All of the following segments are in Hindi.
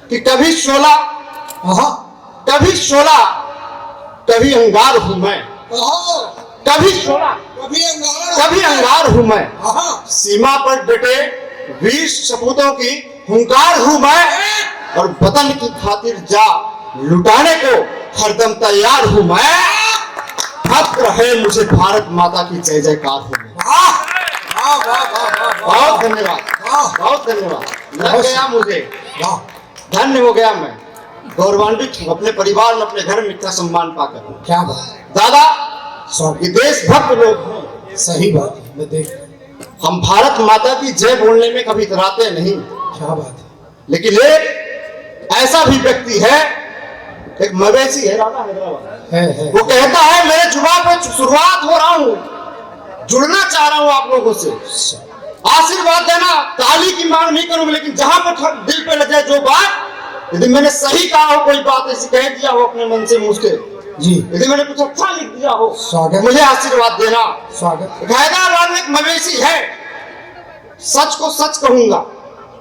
कि कभी शोला कभी अंगार हूं मैं, कभी शोला कभी अंगार हूं मैं, सीमा पर डटे वीर सपूतों की हुंकार हूं मैं, और वतन की खातिर जा लुटाने को हरदम तैयार हूं मैं। फक्र है मुझे भारत माता की जय जयकार हूं मैं। बहुत धन्यवाद, बहुत धन्यवाद। लग गया मुझे, धन्य हो गया मैं, गौरवान्वित हूं अपने परिवार में, अपने घर में इतना सम्मान पाकर। क्या बात दादा, ये देशभक्त लोग हैं। सही बात है, मैं देख हम भारत माता की जय बोलने में कभी इतराते नहीं, क्या बात लेकिन एक ऐसा भी व्यक्ति है, एक मवेशी है राणा हैदराबाद, है। वो कहता है मेरे जुबान पे शुरुआत हो रहा हूं, जुड़ना चाह रहा हूं आप लोगों से, आशीर्वाद देना, ताली की मांग नहीं करूंगा, लेकिन जहां पर दिल पे लगे जो बात, यदि मैंने सही कहा हो, कोई बात ऐसी कह दिया हो अपने मन से मुझ के जी, यदि मैंने कुछ अच्छा लिख दिया हो, स्वागत, मुझे आशीर्वाद देना। स्वागत। हैदराबाद में एक मवेशी है, सच को सच कहूंगा,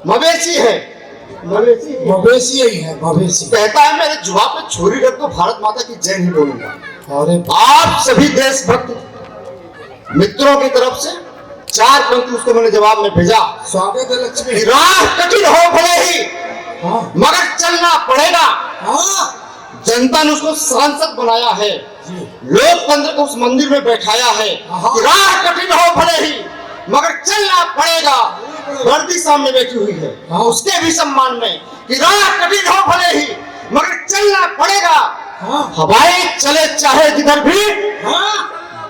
मवेशी है, मवेशी ही है, मवेशी। कहता है मेरे जुबान पे छुरी रख दो, भारत माता की जय नहीं बोलूंगा। अरे आप सभी देशभक्त मित्रों की तरफ से 4 पंक्ति उसको मैंने जवाब में भेजा। स्वागत है लक्ष्मी। राह कठिन हो भले ही, मगर चलना पड़ेगा। जनता ने उसको सांसद बनाया है, लोकतंत्र को उस मंदिर में बैठाया है। राह कठिन हो भले ही, मगर चलना पड़ेगा। वर्दी सामने बैठी हुई है, उसके भी सम्मान में कि राह कठिन हो भले ही, मगर चलना पड़ेगा। हवाएं चले चाहे जिधर भी,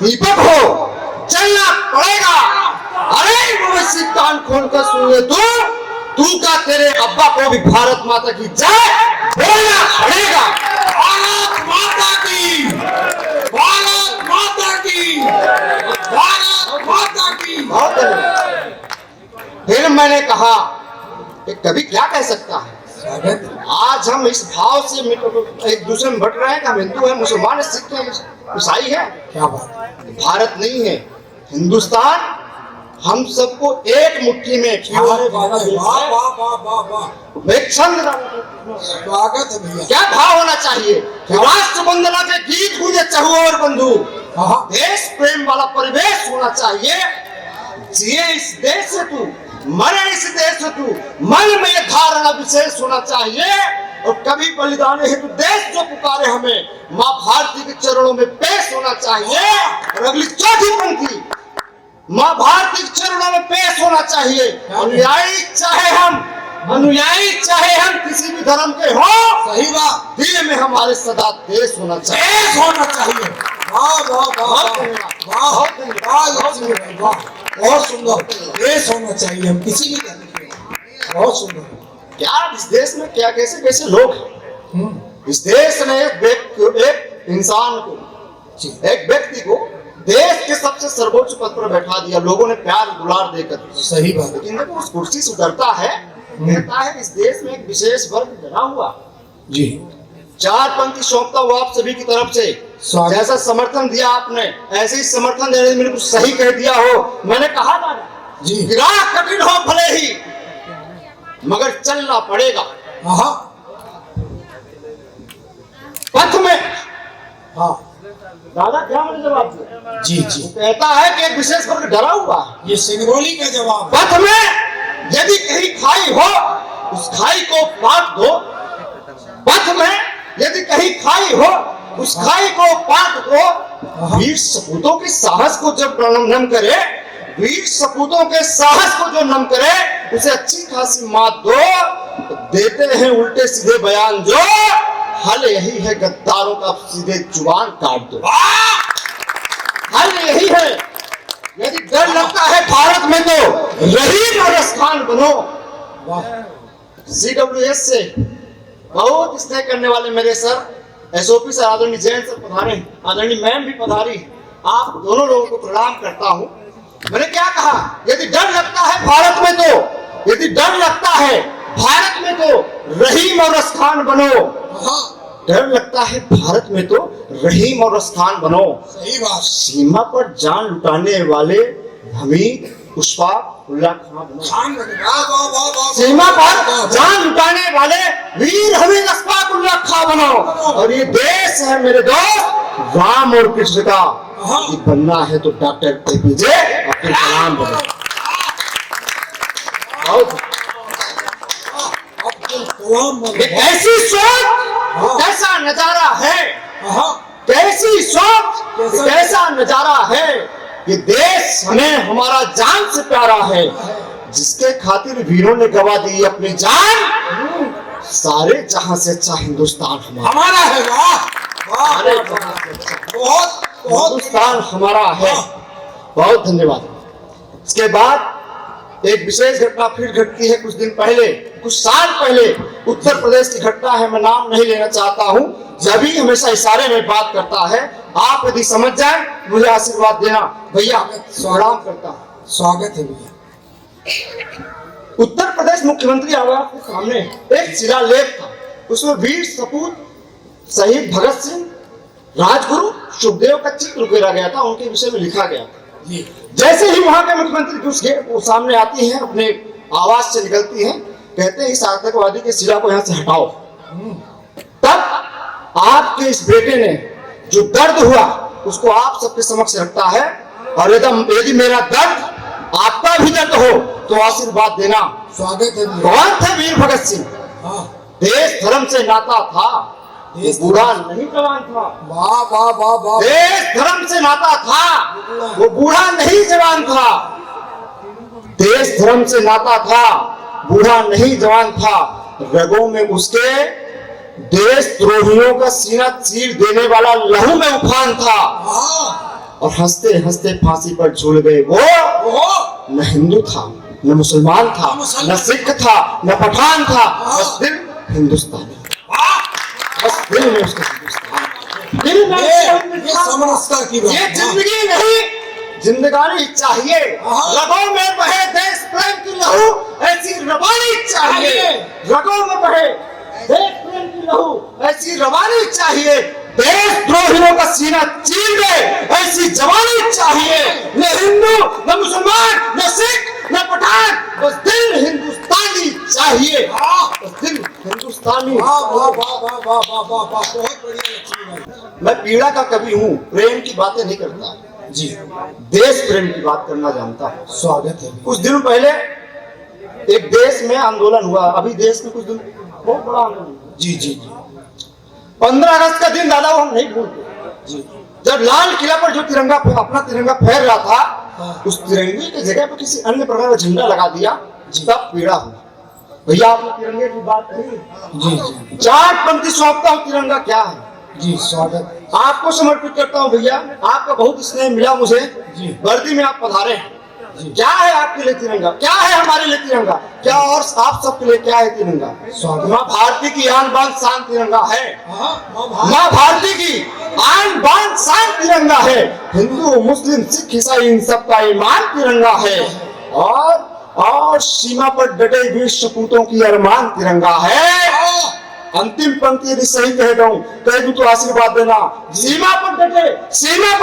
दीपक हो, चलना पड़ेगा। अरे मवेशी, कान खोल कर सुन ले तू का तेरे अब्बा को भी भारत माता की जय बोलना पड़ेगा। भारत माता की, भारत माता की, भारत माता की। बहुत धन्यवाद। फिर मैंने कहा कि कभी क्या कह सकता है, आज हम इस भाव से एक दूसरे में बट रहे हैं कि हम हिंदू हैं, मुसलमान हैं, सिख हैं, ईसाई हैं। क्या बात, भारत नहीं है, हिंदुस्तान हम सबको एक मुट्ठी में पिरोने वाला देश है। एक छंद, स्वागत है भैया। क्या भाव होना चाहिए, राष्ट्र वंदना के गीत गूंजे चहुओर बंधु, देश प्रेम वाला परिवेश होना चाहिए। जिए इस देश से तू, मरे इस देश से तू, मन में यह धारणा विशेष होना चाहिए। और कभी बलिदान हेतु देश जो पुकारे हमें, माँ भारती के चरणों में पेश होना चाहिए। और अगली चौथी पंक्ति, माँ भारती के चरणों में पेश होना चाहिए। अनुयायी चाहे हम किसी भी धर्म के हो, सही बात, दिल में हमारे सदा देश होना चाहिए, देश होना चाहिए। वाह वाह वाह वाह, बहुत सुंदर, देश होना चाहिए हम किसी भी धर्म के। बहुत सुंदर। क्या इस देश में क्या कैसे कैसे लोग हैं। इस देश ने एक इंसान को, एक व्यक्ति को देश के सबसे सर्वोच्च पद पर बैठा दिया, लोगों ने प्यार दुलार देकर। सही बात। लेकिन जब उस कुर्सी से उतरता है, कहता है इस देश में एक विशेष वर्ग बना हुआ जी। 4 पंक्ति सौंपता हुआ आप सभी की तरफ से, जैसा समर्थन दिया आपने, ऐसे ही समर्थन देने में मैंने कुछ सही कह दिया हो। मैंने कहा था जी, राह कठिन हो भले ही, मगर चलना पड़ेगा। पथ में, दादा क्या मैंने जवाब दिया? जी जी। कहता है कि एक विशेष वर्ग डरा हुआ है। ये सिंगरौली का जवाब। पथ में यदि कहीं खाई हो, उस खाई को पाट दो। पथ में यदि कहीं खाई हो, उस खाई को पाट दो। वीर सपूतों के साहस को जब नम करे, वीर सपूतों के साहस को जो नम करे, उसे अच्छी खासी मात दो। तो देते हैं उल्टे सीधे बयान जो, हल यही है गद्दारों का, सीधे जुबान काट दो। हल यही है। यदि डर लगता है भारत में तो रहीम और रसखान बनो। CWS से बहुत स्नेह करने वाले मेरे सर SOP सर, आदरणीय जैन सर पधारे, आदरणीय मैम भी पधारी, आप दोनों लोगों को प्रणाम करता हूँ। मैंने क्या कहा, यदि डर लगता है भारत में तो, यदि डर लगता है भारत में तो रहीम और रसखान बनो। डर लगता है भारत में तो रहीम और रसखान बनो। सही बात। सीमा पर जान लुटाने वाले भ्रमित अशफाकुल्लाह खां बनो। खान बने। वाह वाह वाह वाह। सीमा पर जान लुटाने वाले वीर हमीद अशफाकुल्लाह खां बनो। और ये देश है मेरे दोस्त राम और कृष्ण का, ये बनना है तो डॉक्टर एपीजे अब्दुल कलाम बनो। अब्दुल कलाम बने। एक ऐसी सोच, कैसा नजारा है, कैसी सोच, कैसा नजारा है। ये देश हमें हमारा जान से प्यारा है, जिसके खातिर वीरों ने गवा दी अपनी जान। सारे जहां से अच्छा हिंदुस्तान हमारा है। वाह वाह। सारे जहां से अच्छा बहुत बहुत हिंदुस्तान हमारा है। बहुत धन्यवाद। इसके बाद एक विशेष घटना फिर घटती है कुछ दिन पहले, कुछ साल पहले। उत्तर प्रदेश की घटना है, मैं नाम नहीं लेना चाहता हूं। जब हमेशा इशारे में बात करता है, आप यदि समझ जाए मुझे आशीर्वाद देना। भैया प्रणाम करता हूं। स्वागत है भैया। उत्तर प्रदेश मुख्यमंत्री आवास के सामने एक शिलालेख था, उसमें वीर सपूत शहीद भगत सिंह, राजगुरु सुखदेव का चित्र उकेरा गया था, उनके विषय में लिखा गया था। जैसे ही वहां के मुख्यमंत्री घुस गए, वो सामने आती हैं, अपने आवाज से निकलती हैं, कहते हैं इस आतंकवादी के शिला को यहाँ से हटाओ। तब आपके इस बेटे ने जो दर्द हुआ उसको आप सबके समक्ष रखता है, और यदि मेरा दर्द आपका भी दर्द हो तो आशीर्वाद देना। स्वागत है। कौन थे वीर भगत सिंह? देश धर्म से नाता था, ये बूढ़ा नहीं जवान था। वाह वाह वाह वाह। देश धर्म से नाता था, वो बूढ़ा नहीं जवान था। देश धर्म से नाता था, बूढ़ा नहीं जवान था। रगों में उसके देशद्रोहियों का सीना चीर देने वाला लहू में उफान था। और हंसते हंसते फांसी पर झूल गए वो न हिंदू था, न मुसलमान था, न सिख था, न पठान था, बस दिल हिंदुस्तानी। बस दिल में उसका हिंदुस्तान, दिल में ये समरसता की बात। ये जिंदगी नहीं, जिंदगानी चाहिए। रगों में बहे देश प्रेम की लहू, ऐसी रवानी चाहिए। रगों में बहे देश प्रेम की लहू, ऐसी रवानी चाहिए। देशद्रोहियों का सीना चीर दे ऐसी जवानी चाहिए। न हिंदू, न मुसलमान, न सिख, न पठान, बस दिल हिंदुस्तानी चाहिए। बस दिल हिंदुस्तानी। वाह वाह वाह वाह वाह वाह वाह। बहुत बढ़िया लक्ष्मी भाई। मैं पीड़ा का कवि हूँ, प्रेम की बातें नहीं करता जी, देश प्रेम की बात करना जानता हूँ। स्वागत है। कुछ दिनों पहले एक देश में आंदोलन हुआ, अभी देश में कुछ दिन बहुत बड़ा आंदोलन। जी जी जी 15 अगस्त का दिन दादा वो हम नहीं भूलते। जी। जब लाल किला पर जो तिरंगा अपना तिरंगा फहर रहा था, उस तिरंगे की जगह पर किसी अन्य प्रकार का झंडा लगा दिया, तब पीड़ा हुई। भैया आपने तिरंगे की बात कही, जी जी चार पंक्ति सौंपता हूँ, तिरंगा क्या है। जी स्वागत। आपको समर्पित करता हूँ भैया, आपका बहुत स्नेह मिला मुझे। जी। वर्दी में आप पधारे हैं। क्या है आपके लिए तिरंगा, क्या है हमारे लिए तिरंगा, क्या और आप सबके लिए क्या है तिरंगा। माँ भारती की आन बान शान तिरंगा है। माँ भारती की आन बान शान तिरंगा है। हिंदू मुस्लिम सिख ईसाई इन सबका ईमान तिरंगा है। और सीमा पर डटे वीर सपूतों की अरमान तिरंगा है। अंतिम पंक्ति यदि सही कह दूं तो आशीर्वाद देना। सीमा पर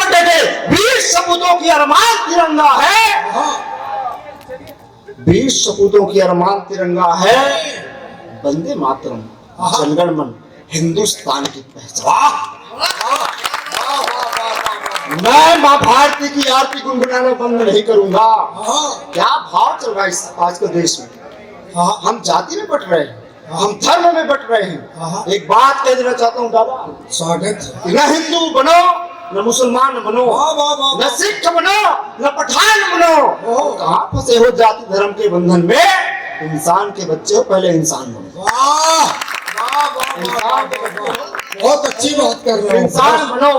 डटे वीर सपूतों की अरमान तिरंगा है। वीर सपूतों की अरमान तिरंगा है। वंदे मातरम, जनगण मन, हिंदुस्तान की पहचान। मैं माँ भारती की आरती गुनगुनाना बंद नहीं करूंगा। क्या भाव चल रहा है आज के देश में। हम जाति में बट रहे हैं, हम धर्म में बट रहे हैं। एक बात कह देना चाहता हूँ दादा, स्वागत। न हिंदू बनो, न मुसलमान बनो, न सिख बनो, न पठान बनो। कहाँ फंसे हो जाति धर्म के बंधन में। इंसान के बच्चे हो, पहले इंसान बनो। बहुत अच्छी बात कर रहे हो। इंसान बनो।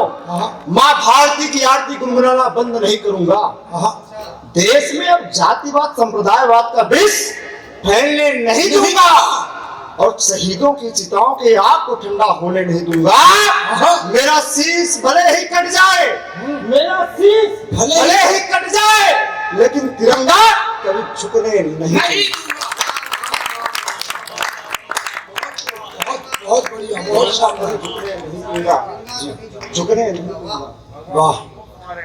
माँ भारती की आरती गुनगुनाना बंद नहीं करूंगा। देश में अब जातिवाद संप्रदायवाद का विष फैलने नहीं दूंगा, और शहीदों की चिताओं के आग को ठंडा होने नहीं दूंगा। मेरा शीश भले ही कट जाए, मेरा शीश भले ही कट जाए, लेकिन तिरंगा कभी झुकने नहीं। बहुत बढ़िया, बहुत शानदार। झुकने नहीं दूंगा। वाह,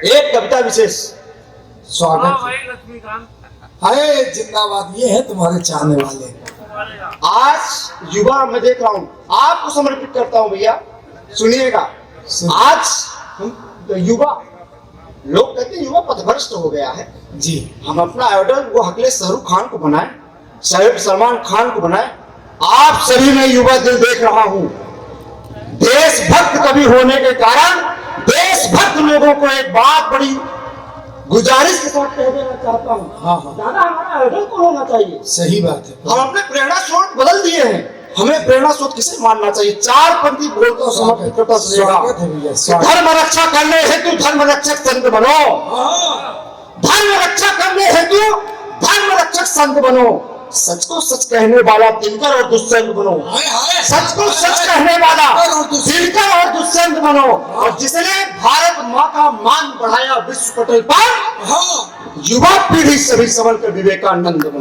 एक कविता विशेष। स्वागत। हाय जिंदाबाद, ये है तुम्हारे चाहने वाले। आज युवा मैं देख रहा हूँ, आपको समर्पित करता हूँ भैया, सुनिएगा। आज हम युवा, लोग कहते हैं युवा पथभ्रष्ट हो गया है जी। हम अपना आइडल वो हकले शाहरुख खान को बनाए, सलमान खान को बनाए। आप सभी में युवा दिल देख रहा हूँ। देशभक्त कवि होने के कारण देशभक्त लोगों को एक बात बड़ी गुजारिश के साथ कह देना चाहता हूँ। हाँ हाँ, दादा हमारा आइडल कौन होना चाहिए? सही बात है। हम अपने प्रेरणा स्रोत बदल दिए हैं। हमें प्रेरणा स्रोत किसे मानना चाहिए? चार पंक्ति बोलता हूँ, समर्पित करता स्वागत है भैया, स्वागत। धर्म रक्षा करने हेतु धर्म रक्षक संत बनो। धर्म रक्षा करने हेतु धर्म रक्षक संत बनो। सच को सच कहने वाला दिनकर और दुष्यंत बनो। हाय हाय, सच को सच कहने वाला दिनकर और दुष्यंत बनो। और जिसने भारत माँ का मान बढ़ाया विश्व पटल पर, हाँ युवा पीढ़ी सभी संभल कर विवेकानंद बनो।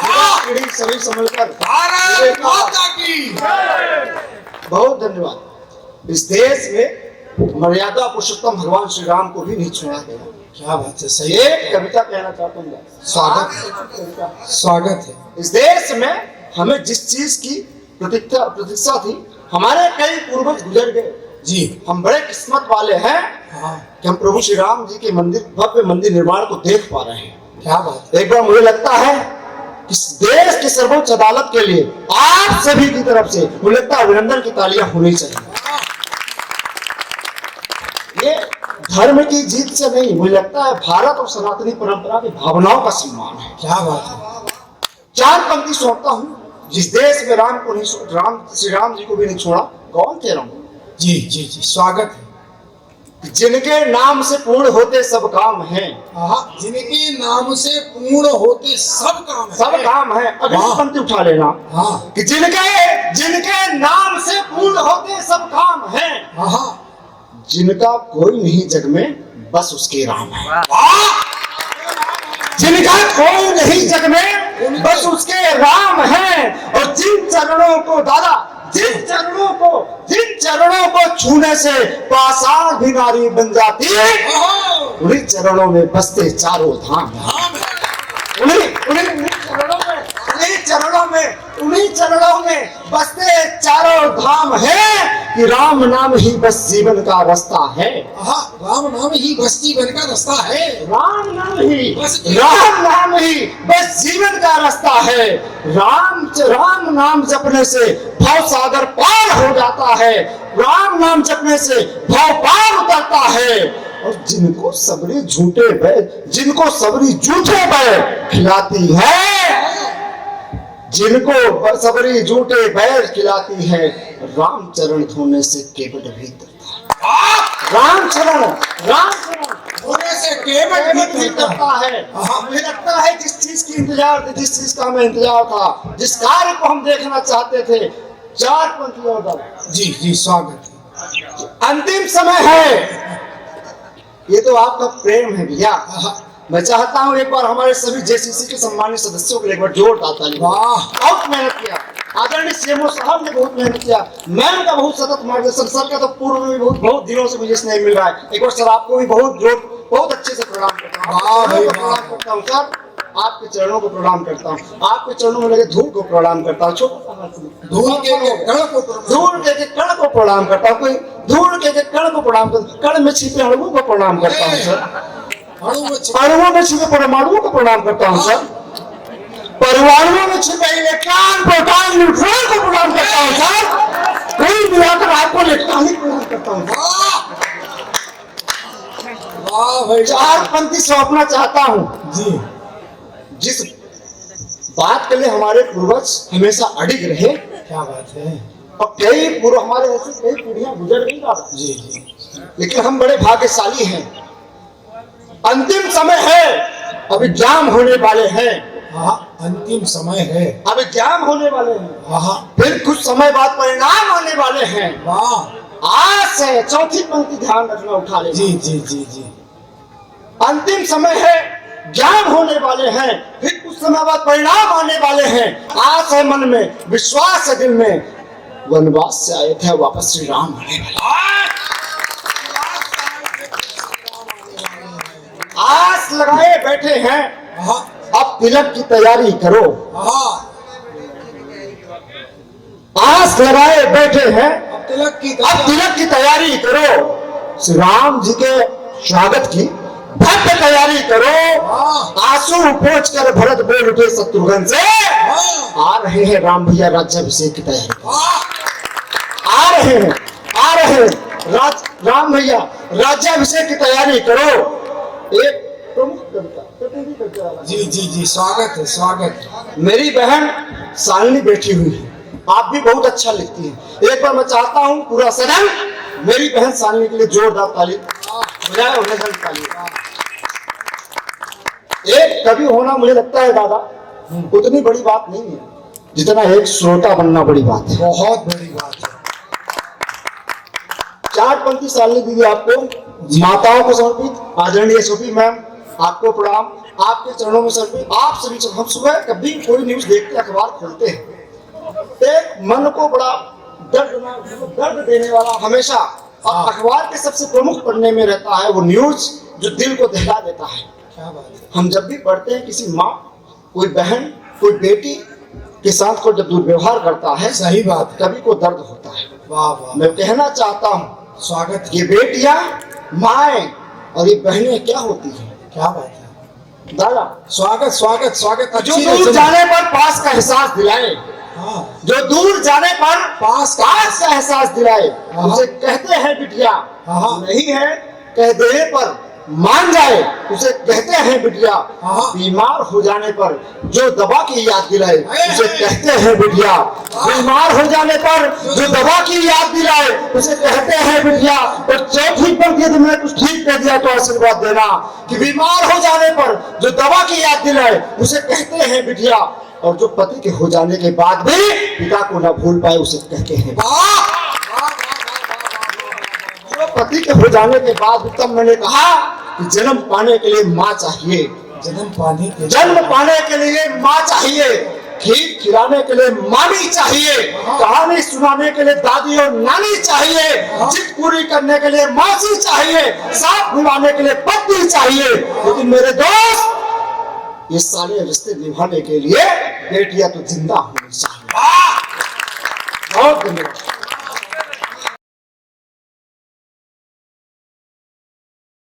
युवा पीढ़ी सभी संभल कर भारत माता की। बहुत धन्यवाद। इस देश में मर्यादा पुरुषोत्तम भगवान श्री राम को भी नहीं छोड़ा गया। क्या बात है, सही। एक कविता कहना चाहता हूँ, स्वागत, स्वागत है। इस देश में हमें जिस चीज की प्रतीक्षा थी, हमारे कई पूर्वज गुजर गए जी। हम बड़े किस्मत वाले हैं हाँ, कि हम प्रभु श्री राम जी के मंदिर, भव्य मंदिर निर्माण को देख पा रहे हैं। क्या बात है। एक बार मुझे लगता है कि इस देश की सर्वोच्च अदालत के लिए आप सभी की तरफ से मुझे लगता है अभिनंदन की तालियां होनी चाहिए। ये धर्म की जीत से नहीं, मुझे लगता है भारत और सनातनी परंपरा की भावनाओं का सम्मान है। क्या बात है। चार पंक्ति सौंपता हूँ। जिस देश में राम को नहीं, श्री राम जी को भी नहीं छोड़ा, कौन कह रहा हूँ? जी जी जी, स्वागत है। जिनके नाम से पूर्ण होते सब काम हैं। हाँ, जिनके नाम से पूर्ण होते सब काम है। सब काम है। अगली वाह। पंक्ति उठा लेना हाँ कि जिनके नाम से पूर्ण होते सब काम हैं, हाँ, जिनका कोई नहीं जग में बस उसके राम है। जिनका कोई नहीं जग में बस उसके राम है। और जिन चरणों को दादा, जिन चरणों को छूने से पाषाण भी नारी बन जाती है, उन्हीं चरणों में बसते चारों धाम है। उन्हीं चरणों में बसते चारों धाम है कि राम नाम ही बस जीवन का रास्ता है। हाँ, राम नाम ही बस जीवन का रास्ता है। राम नाम ही बस जीवन का रास्ता है। राम नाम जपने से भव सागर पार हो जाता है। राम नाम जपने से भव पार उतरता है। और जिनको सबरी झूठे बैर खिलाती है, जिनको सबरी झूठे बैर खिलाती है, राम चरण धोने से केवट भी तरता है। राम चरण होने से केवट भी तरता है। मुझे लगता है जिस चीज का हमें इंतजार था, जिस कार्य को हम देखना चाहते थे, चार पंक्ति और डालो। जी जी, स्वागत है। अंतिम समय है। ये तो आपका प्रेम है भैया। मैं चाहता हूँ एक बार हमारे सभी जेसीसी के सम्मानित सदस्यों के लिए एक बार जोरदार ताली। वाह, बहुत मेहनत किया आदरणीय सीएमओ साहब ने, बहुत मेहनत किया। मैम का बहुत सतत मार्गदर्शन, सर का तो पूर्व में बहुत दिनों से मुझे स्नेह मिल रहा है। एक बार सर आपको भी बहुत अच्छे से प्रणाम करता हूँ। प्रणाम करता हूँ सर, आपके चरणों को प्रणाम करता हूँ। आपके चरणों में लगे धूल को प्रणाम करता हूँ। धूल के कण को प्रणाम करता हूँ। कोई धूल के कण को प्रणाम करता हूँ। कण में छिपे अणुओं को प्रणाम करता हूँ सर। अणुओं में छिपे परमाणुओं को प्रणाम करता हूँ सर। परमाणुओं में छिपे इलेक्ट्रॉन, प्रोटॉन, न्यूट्रॉन को प्रणाम करता हूँ सर। कोई मिलाकर आपको इलेक्ट्रॉनिक प्रणाम करता हूँ। वाह भाई, चार पंक्ति सौंपना चाहता हूँ जी। जिस बात के लिए हमारे पूर्वज हमेशा अडिग रहे। क्या बात है। और हमारे ऐसे कई पीढ़ियां गुजर गई दादा जी जी, लेकिन हम बड़े भाग्यशाली हैं। अंतिम समय है, अब एग्जाम होने वाले हैं। हाँ, अंतिम समय है। अब एग्जाम होने वाले हैं। हाँ, फिर कुछ समय बाद परिणाम आने वाले हैं। वाह, आज से चौथी पंक्ति ध्यान रखना, उठा ले। जी जी जी जी, अंतिम समय है, एग्जाम होने वाले हैं, फिर कुछ समय बाद परिणाम आने वाले हैं। आस है मन में, विश्वास है दिल में, वनवास से आए थे वापस श्री राम आने वाले। आस लगाए बैठे हैं हाँ अब तिलक की तैयारी करो। हाँ आस लगाए बैठे हैं, अब तिलक की अब तिलक की तैयारी करो। श्री राम जी के स्वागत की भव्य तैयारी करो। हाँ आंसू पोंछ कर भरत बोल उठे शत्रुघ्न से, हाँ आ रहे हैं राम भैया राज्याभिषेक की तैयारी। हाँ आ रहे हैं, आ रहे हैं राम भैया राज्याभिषेक की तैयारी करो। एक प्रमुख कविता जी जी जी, स्वागत है स्वागत है। मेरी बहन शालिनी बैठी हुई है, आप भी बहुत अच्छा लिखती हैं। एक बार मैं चाहता हूं पूरा सदन मेरी बहन शालिनी के लिए जोरदार ताली बजाए, उन्हें ताली। एक कवि होना मुझे लगता है दादा उतनी बड़ी बात नहीं है जितना एक श्रोता बनना बड़ी बात है। बहुत बड़ी बात है। चार पंक्ति शालिनी दीदी आपको माताओं को समर्पित, आदरणीय एसओपी मैम आपको प्रणाम, आपके चरणों में समर्पित। आप सभी हम सुबह कभी कोई न्यूज देखते अखबार खोलते हैं, एक मन को बड़ा दर्द देने वाला हमेशा और अखबार के सबसे प्रमुख पन्ने में रहता है वो न्यूज जो दिल को दहला देता है। क्या बात है। हम जब भी पढ़ते हैं किसी माँ, कोई बहन, कोई बेटी के साथ को जब दुर्व्यवहार करता है, सही बात है। कभी को दर्द होता है। वाह वाह, मैं कहना चाहता हूँ स्वागत है। ये बेटियां, माएं और ये बहनें क्या होती हैं क्या बात है। दादा, स्वागत स्वागत स्वागत। जो अच्छी दूर रचना। जाने पर पास का एहसास दिलाए, हाँ जो दूर जाने पर पास का पास का एहसास दिलाए, हाँ। उसे कहते हैं बिटिया। हाँ। नहीं है कह देने पर मान जाए, उसे कहते हैं बिटिया। हाँ। बीमार हो जाने पर जो दवा की याद दिलाए, उसे अरे। कहते हैं बिटिया। बीमार हो जाने पर जो दवा की याद दिलाए, उसे कहते हैं बिटिया। और चौथी पंक्ति यदि मैं कुछ ठीक कर दिया तो आशीर्वाद देना कि बीमार हो जाने पर जो दवा की याद दिलाए, उसे कहते हैं बिटिया। और जो पति के हो जाने के बाद भी पिता को न भूल पाए, उसे कहते हैं। जो पति के हो जाने के बाद भी, तब मैंने कहा कि जन्म पाने के लिए माँ चाहिए, जन्म पाने के जन्म पाने के लिए माँ चाहिए, खीर खिलाने के लिए मामी चाहिए, कहानी सुनाने के लिए दादी और नानी चाहिए, जिद पूरी करने के लिए मासी चाहिए, साथ निभाने के लिए पत्नी चाहिए। लेकिन मेरे दोस्त, ये सारे रिश्ते निभाने के लिए बेटियां तो जिंदा होनी चाहिए।